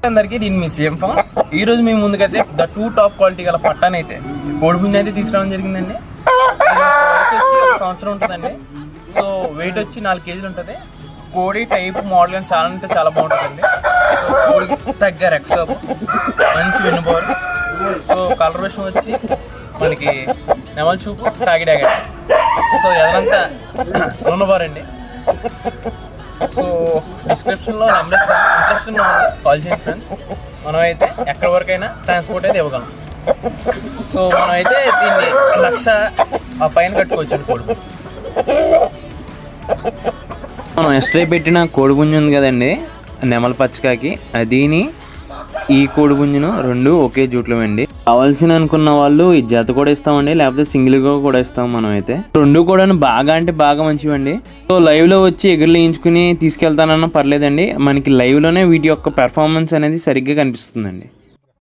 అందరికీ నేను మీ same forms. ఈ రోజు మీ ముందుకైతే ద 2 టాప్ క్వాలిటీ గల పట్టాన్ని అయితే కోడిపుంజి అయితే తీసుకురావడం జరిగిందండి. వయసు వచ్చి 1 సంవత్సరం ఉంటుందండి. సో వెయిట్ వచ్చి 4 కేజీలు ఉంటుంది. కోడి టైప్ మోడల్ కానీ చాలా అంటే చాలా బాగుంటుందండి. సో కోడికి తగ్గ రెక్సప్, మంచి వెన్నుబోరు. సో కలర్ విషయం వచ్చి మనకి నెమల చూపు, తాగిడాగండి. సో ఎదంతా ఉన్నవారండి. సో డిస్క్రిప్షన్లో నెంబర్ ఇస్తాను, ఇంట్రెస్ట్ ఉన్న కాల్ చేయండి ఫ్రెండ్స్. మనం అయితే ఎక్కడి వరకైనా ట్రాన్స్పోర్ట్ అయితే ఇవ్వగలం. సో మనం అయితే దీన్ని 1,00,000 పైన కట్టుకోవచ్చు కోడి. మనం ఎక్స్ట్రా పెట్టిన కోడిపుంజు ఉంది కదండి, నెమల పచ్చకాకి, అదిని ఈ కోడిపుంజును 2 ఒకే జూట్లో అండి. కావాల్సిన అనుకున్న వాళ్ళు ఈ జత కూడా ఇస్తామండి, లేకపోతే సింగిల్గా కూడా ఇస్తాం. మనం అయితే 2 కూడా బాగా అంటే బాగా మంచివండి. సో లైవ్లో వచ్చి ఎగురులు వేయించుకుని తీసుకెళ్తానన్నా పర్లేదండి, మనకి లైవ్లోనే వీటి యొక్క పెర్ఫార్మెన్స్ అనేది సరిగ్గా కనిపిస్తుందండి.